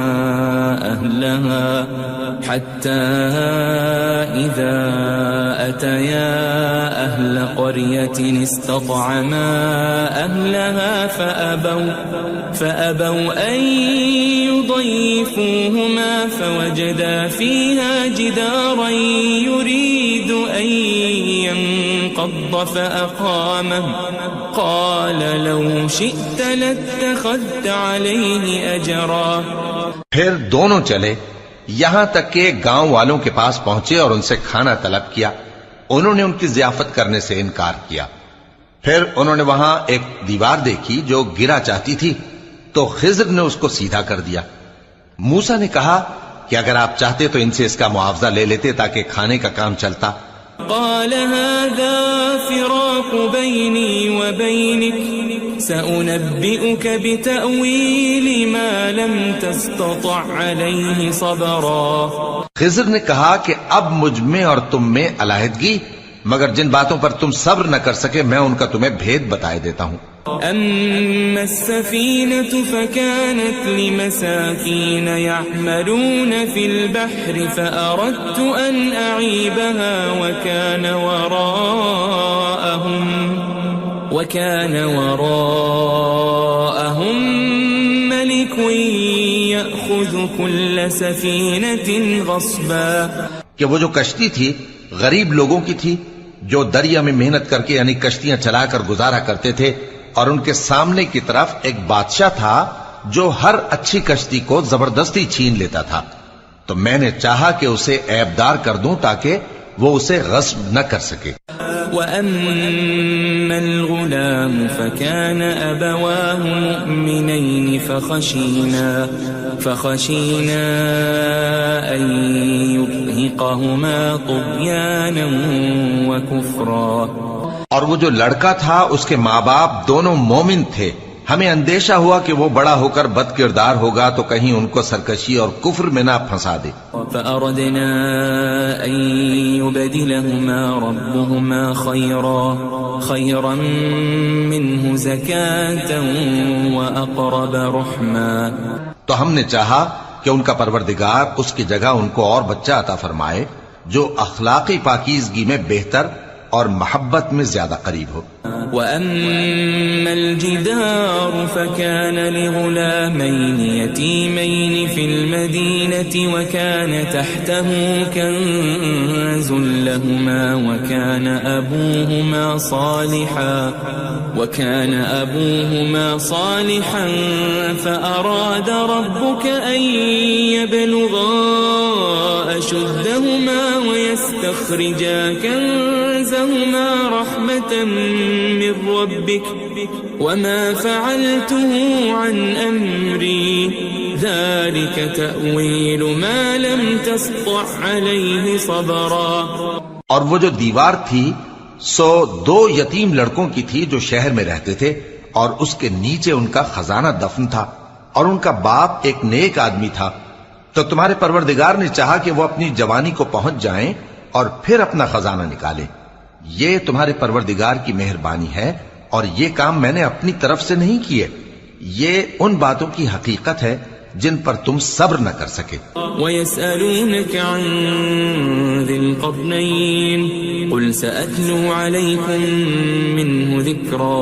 أهلها فأبوا أن يضيفوهما فوجدا فيها جدارا يريد أن ينقض انقض فأقامه قال لو شئت لاتخذت عليه أجرا. پھر دونوں چلے یہاں تک کہ گاؤں والوں کے پاس پہنچے اور ان سے کھانا طلب کیا. انہوں نے ان کی ضیافت کرنے سے انکار کیا. پھر انہوں نے وہاں ایک دیوار دیکھی جو گرا چاہتی تھی تو خضر نے اس کو سیدھا کر دیا. موسیٰ نے کہا کہ اگر آپ چاہتے تو ان سے اس کا معاوضہ لے لیتے تاکہ کھانے کا کام چلتا. قال هذا فراق بيني وبينك سأنبئك بتأويل ما لم تستطع عليه صبرا. خضر نے کہا کہ اب مجھ میں اور تم میں علیحدگی، مگر جن باتوں پر تم صبر نہ کر سکے میں ان کا تمہیں بھید بتائے دیتا ہوں. أما السفينة فكانت لمساكين يعملون في البحر فأردت أن أعيبها وكان وراءهم ملك يأخذ كل سفينة غصبا. کہ وہ جو کشتی تھی غریب لوگوں کی تھی جو دریا میں محنت کر کے یعنی کشتیاں چلا کر گزارا کرتے تھے، اور ان کے سامنے کی طرف ایک بادشاہ تھا جو ہر اچھی کشتی کو زبردستی چھین لیتا تھا. تو میں نے چاہا کہ اسے عیبدار کر دوں تاکہ وہ اسے غصب نہ کر سکے. وَأَمَّا الْغُلَامُ فَكَانَ أَبَوَاهُ مُؤْمِنَيْنِ فَخَشِينَا أَن يُرْهِقَهُمَا طُغْيَانًا وَكُفْرًا. اور وہ جو لڑکا تھا اس کے ماں باپ دونوں مومن تھے، ہمیں اندیشہ ہوا کہ وہ بڑا ہو کر بد کردار ہوگا تو کہیں ان کو سرکشی اور کفر میں نہ پھنسا دے. فأردنا أن يبدلهما ربهما خيرا منه زكاة وأقرب رحما. تو ہم نے چاہا کہ ان کا پروردگار اس کی جگہ ان کو اور بچہ عطا فرمائے جو اخلاقی پاکیزگی میں بہتر اور محبت میں زیادہ قریب ہو. وَأَمَّا الْجِدَارُ فَكَانَ لِغُلَامَيْنِ يَتِيمَيْنِ فِي الْمَدِينَةِ وَكَانَ تَحْتَهُ كَنْزٌ لَهُمَا وَكَانَ أَبُوهُمَا صَالِحًا فَأَرَادَ رَبُّكَ أَنْ يَبْلُغَا أَشُدَّهُمَا وَيَسْتَخْرِجَا كَنْزَهُمَا رَحْمَةً من ربك وما فعلته عن أمري ذلك تأويل ما لم تسطع عليه صبرا. اور وہ جو دیوار تھی سو دو یتیم لڑکوں کی تھی جو شہر میں رہتے تھے، اور اس کے نیچے ان کا خزانہ دفن تھا، اور ان کا باپ ایک نیک آدمی تھا. تو تمہارے پروردگار نے چاہا کہ وہ اپنی جوانی کو پہنچ جائیں اور پھر اپنا خزانہ نکالے. یہ تمہارے پروردگار کی مہربانی ہے اور یہ کام میں نے اپنی طرف سے نہیں کیے. یہ ان باتوں کی حقیقت ہے جن پر تم صبر نہ کر سکے. وَيَسْأَلُونَكَ عَنْ ذِي الْقَرْنَيْنِ قُلْ سَأَتْلُو عَلَيْكُمْ مِنْهُ ذِكْرًا.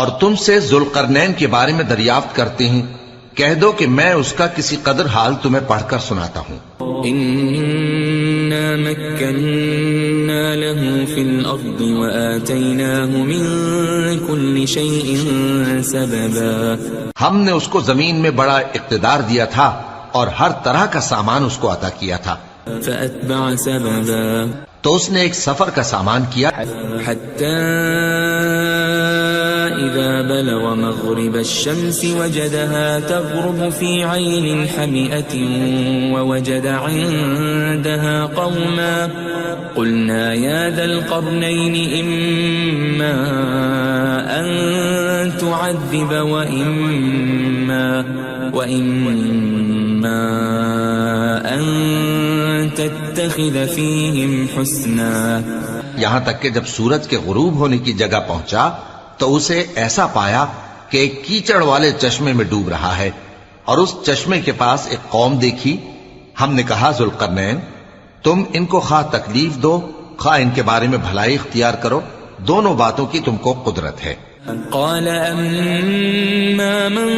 اور تم سے ذوالقرنین کے بارے میں دریافت کرتے ہیں، کہہ دو کہ میں اس کا کسی قدر حال تمہیں پڑھ کر سناتا ہوں. إِنَّا مَكَّنَّا لَهُ فِي الْأَرْضِ وَآتَيْنَاهُ مِنْ كُلِّ شَيْءٍ سَبَبًا. ہم نے اس کو زمین میں بڑا اقتدار دیا تھا اور ہر طرح کا سامان اس کو عطا کیا تھا. فَأَتْبَعَ سَبَبًا. تو اس نے ایک سفر کا سامان کیا حَتَّى إِذَا بَلَغَ مَغْرِبَ الشَّمْسِ وَجَدَهَا تَغْرُبُ فِي عَيْنٍ حَمِئَةٍ وَوَجَدَ عِندَهَا قَوْمًا قُلْنَا يَا ذَا الْقَرْنَيْنِ إِمَّا أَن تُعَذِّبَ وَإِمَّا أَن تَتَّخِذَ فِيهِمْ حُسْنًا. یہاں تک کہ جب سورج کے غروب ہونے کی جگہ پہنچا تو اسے ایسا پایا کہ ایک کیچڑ والے چشمے میں ڈوب رہا ہے، اور اس چشمے کے پاس ایک قوم دیکھی. ہم نے کہا ذوالقرنین تم ان کو خواہ تکلیف دو خواہ ان کے بارے میں بھلائی اختیار کرو، دونوں باتوں کی تم کو قدرت ہے۔ قال أما من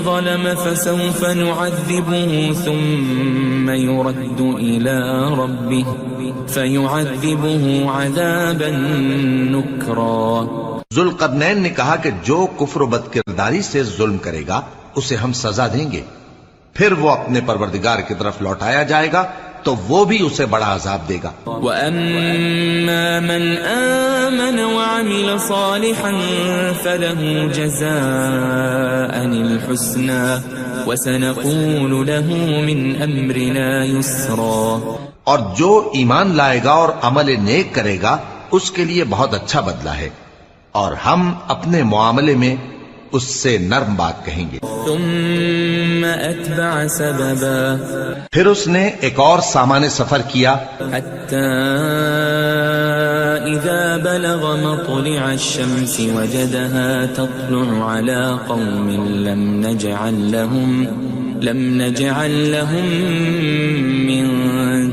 ظلم فسوف نعذبه ثم يرد إلى ربه فيعذبه عذابا نكرا۔ ذوالقرنین نے کہا کہ جو کفر و بد کرداری سے ظلم کرے گا اسے ہم سزا دیں گے، پھر وہ اپنے پروردگار کی طرف لوٹایا جائے گا تو وہ بھی اسے بڑا عذاب دے گا۔ وَأَمَّا مَنْ آمَنَ وَعَمِلَ صَالِحًا فَلَهُ جَزَاءً الْحُسْنَى وَسَنَقُولُ لَهُ مِنْ أَمْرِنَا يُسْرًا۔ اور جو ایمان لائے گا اور عمل نیک کرے گا اس کے لیے بہت اچھا بدلہ ہے، اور ہم اپنے معاملے میں اس سے نرم بات کہیں گے۔ ثم أتبع سببا، پھر اس نے ایک اور سامان سفر کیا، حتى إذا بلغ مطلع الشمس وجدها تطلع على قوم لم نجعل لهم من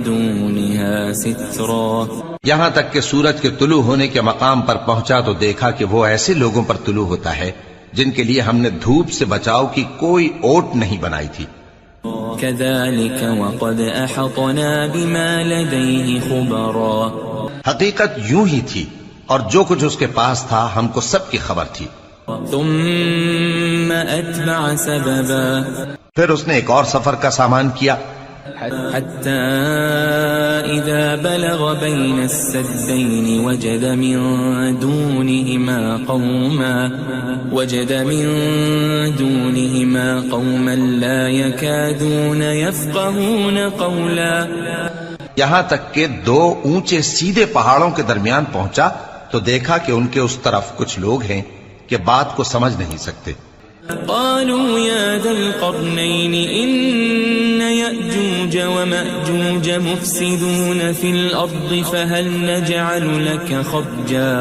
دونها سترا۔ یہاں تک کہ سورج کے طلوع ہونے کے مقام پر پہنچا تو دیکھا کہ وہ ایسے لوگوں پر طلوع ہوتا ہے جن کے لیے ہم نے دھوپ سے بچاؤ کی کوئی اوٹ نہیں بنائی تھی۔ كذلك وقد أحطنا بما لديه خبرا، حقیقت یوں ہی تھی اور جو کچھ اس کے پاس تھا ہم کو سب کی خبر تھی۔ ثم أتبع سببا، پھر اس نے ایک اور سفر کا سامان کیا، حتى إذا بلغ بين السدين وجد من دونهما قوما لا يكادون يفقهون قولا۔ یہاں تک کہ دو اونچے سیدھے پہاڑوں کے درمیان پہنچا تو دیکھا کہ ان کے اس طرف کچھ لوگ ہیں کہ بات کو سمجھ نہیں سکتے۔ قالوا يا ذا القرنين إن يأجوج ومأجوج مفسدون في الأرض فهل نجعل لك خرجا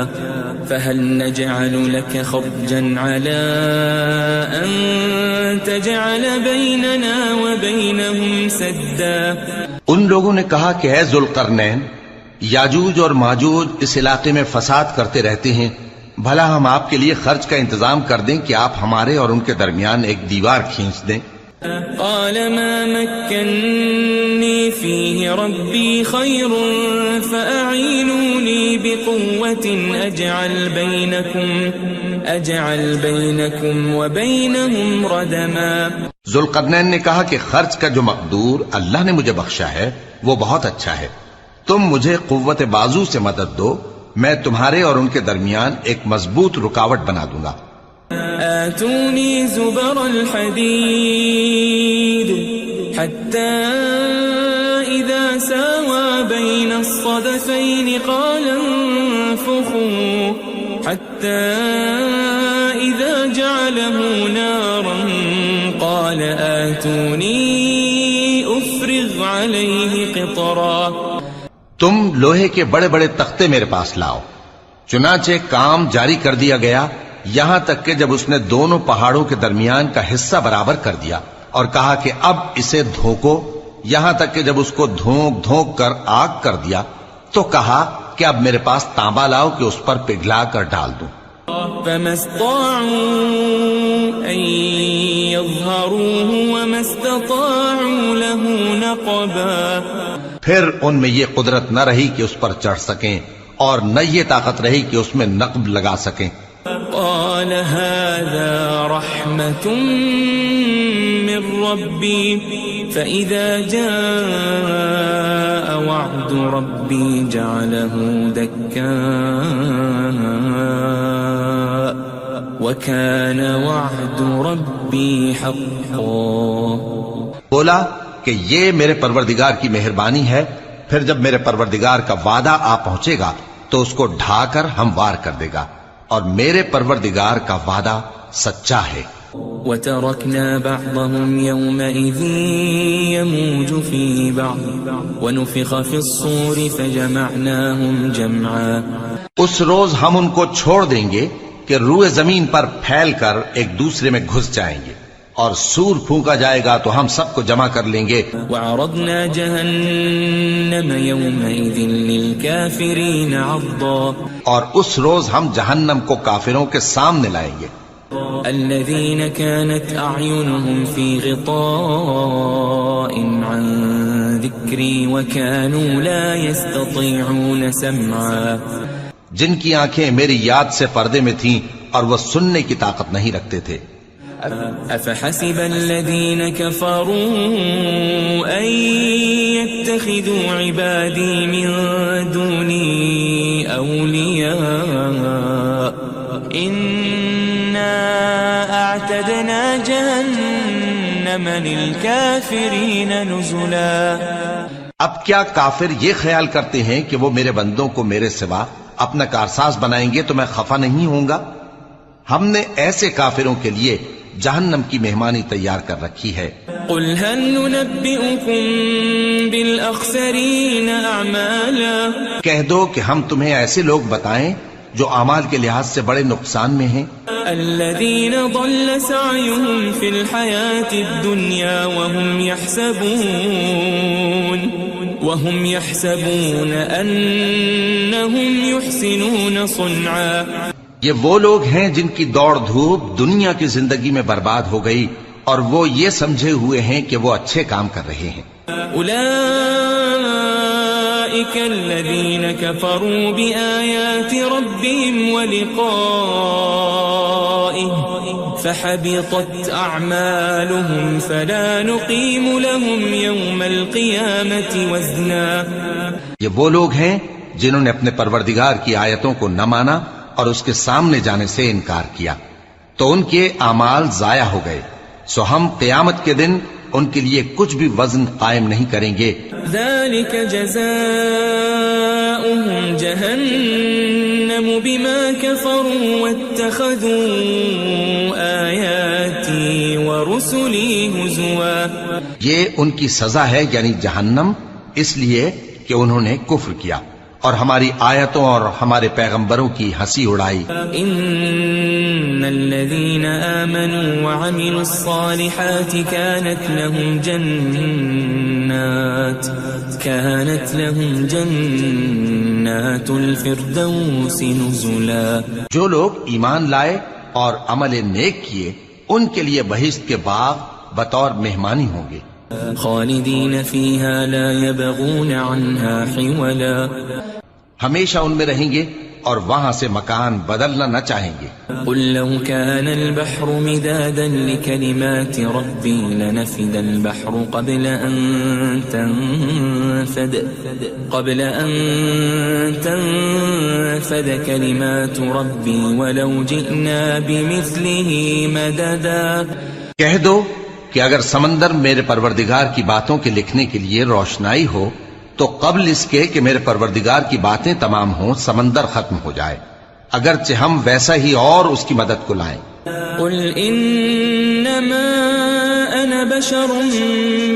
على أن تجعل بيننا وبينهم سدا۔ ان لوگوں نے کہا کہ اے ذوالقرنین، یاجوج اور ماجوج اس علاقے میں فساد کرتے رہتے ہیں، بھلا ہم آپ کے لیے خرچ کا انتظام کر دیں کہ آپ ہمارے اور ان کے درمیان ایک دیوار کھینچ دیں۔ قال ما مكنني فيه ربي خير فأعينوني بقوة أجعل بينكم وبينهم ردما۔ ذوالقرنین نے کہا کہ خرچ کا جو مقدور اللہ نے مجھے بخشا ہے وہ بہت اچھا ہے، تم مجھے قوت بازو سے مدد دو، میں تمہارے اور ان کے درمیان ایک مضبوط رکاوٹ بنا دوں گا۔ آتوني زبر الحديد حتى إذا ساوى بين الصدفين قال انفخوا حتى إذا جعله نارا قال آتوني أفرغ عليه قطرا۔ تم لوہے کے بڑے بڑے تختے میرے پاس لاؤ۔ چنانچہ کام جاری کر دیا گیا، یہاں تک کہ جب اس نے دونوں پہاڑوں کے درمیان کا حصہ برابر کر دیا اور کہا کہ اب اسے دھوکو، یہاں تک کہ جب اس کو دھونک دھونک کر آگ کر دیا تو کہا کہ اب میرے پاس تانبا لاؤ کہ اس پر پگھلا کر ڈال دوں۔ فما استطاعوا أن يظهروه وما استطاعوا له نقبا۔ پھر ان میں یہ قدرت نہ رہی کہ اس پر چڑھ سکیں اور نہ یہ طاقت رہی کہ اس میں نقب لگا سکیں۔ قال هذا رحمة من ربي فإذا جاء وعد ربي جعله دكاء وكان وعد ربي حقا۔ بولا کہ یہ میرے پروردگار کی مہربانی ہے، پھر جب میرے پروردگار کا وعدہ آ پہنچے گا تو اس کو ڈھا کر ہموار کر دے گا، اور میرے پروردگار کا وعدہ سچا ہے۔ وَتَرَكْنَا بَعْضَهُمْ يَوْمَئِذٍ يَمُوجُ فِي بَعْضٍ وَنُفِخَ فِي الصُّورِ فَجَمَعْنَاهُمْ جَمْعًا۔ اس روز ہم ان کو چھوڑ دیں گے کہ روئے زمین پر پھیل کر ایک دوسرے میں گھس جائیں گے، اور سور پھونکا جائے گا تو ہم سب کو جمع کر لیں گے. وعرضنا جهنم يومئذ للكافرين عرضا اور اس روز ہم جہنم کو کافروں کے سامنے لائیں گے. الذين كانت أعينهم في غطاء عن ذكري وكانوا لا يستطيعون سمعا جن کی آنکھیں میری یاد سے پردے میں تھیں اور وہ سننے کی طاقت نہیں رکھتے تھے. أفحسب الذين كفروا أن يتخذوا عبادي من دوني أولياء إنا أعتدنا جهنم للكافرين نزلا. اب کیا کافر یہ خیال کرتے ہیں کہ وہ میرے بندوں کو میرے سوا اپنا کارساز بنائیں گے تو میں خفا نہیں ہوں گا؟ ہم نے ایسے کافروں کے لیے جہنم کی مہمانی تیار کر رکھی ہے. قل هل ننبئكم بالأخسرين أعمالا کہہ دو کہ ہم تمہیں ایسے لوگ بتائیں جو اعمال کے لحاظ سے بڑے نقصان میں ہیں. الذين ضل سعيهم في الحياة الدنيا وهم يحسبون أنهم يحسنون صنعا. یہ وہ لوگ ہیں جن کی دوڑ دھوپ دنیا کی زندگی میں برباد ہو گئی اور وہ یہ سمجھے ہوئے ہیں کہ وہ اچھے کام کر رہے ہیں. أولئك الذين كفروا بآيات ربهم ولقائه فحبطت أعمالهم فلا نقيم لهم يوم القيامة وزنا. یہ وہ لوگ ہیں جنہوں نے اپنے پروردگار کی آیتوں کو نہ مانا اور اس کے سامنے جانے سے انکار کیا تو ان کے اعمال ضائع ہو گئے، سو ہم قیامت کے دن ان کے لیے کچھ بھی وزن قائم نہیں کریں گے. ذلك جزاؤهم جهنم بما كفروا واتخذوا آياتي ورسلي هزوا. یہ ان کی سزا ہے یعنی جہنم، اس لیے کہ انہوں نے کفر کیا اور ہماری آیتوں اور ہمارے پیغمبروں کی ہنسی اڑائی. ان الذين آمنوا وعملوا الصالحات كانت لهم جنات الفردوس نزلا. جو لوگ ایمان لائے اور عمل نیک کیے ان کے لیے بہشت کے باغ بطور مہمانی ہوں گے. خالدین فیہا لا یبغون عنہا حولا. ہمیشہ ان میں رہیں گے اور وہاں سے مکان بدلنا نہ چاہیں گے. قل لو كان البحر مدادا لكلمات ربي لنفد البحر قبل أن تنفد كلمات ربي ولو جئنا بمثله مددا. کہہ دو کہ اگر سمندر میرے پروردگار کی باتوں کے لکھنے کے لیے روشنائی ہو تو قبل اس کے کہ میرے پروردگار کی باتیں تمام ہوں سمندر ختم ہو جائے، اگرچہ ہم ویسا ہی اور اس کی مدد کو لائیں. قل انما انا بشر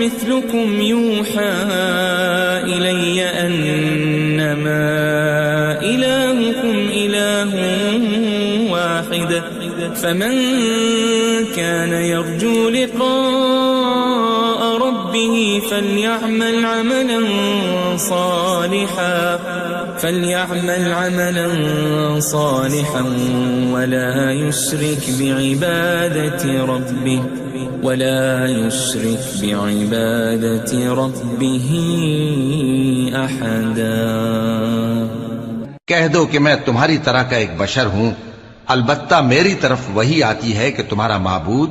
مثلكم يوحى الي انما الهكم اله واحد فمن كان يرجو لقاء ربه فليعمل عملا صالحا ولا يشرك بعبادة ربه أحدا. کہہ دو کہ میں تمہاری طرح کا ایک بشر ہوں، البتہ میری طرف وہی آتی ہے کہ تمہارا معبود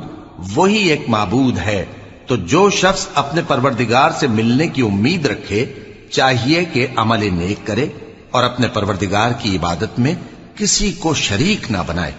وہی ایک معبود ہے. تو جو شخص اپنے پروردگار سے ملنے کی امید رکھے چاہیے کہ عمل نیک کرے اور اپنے پروردگار کی عبادت میں کسی کو شریک نہ بنائے.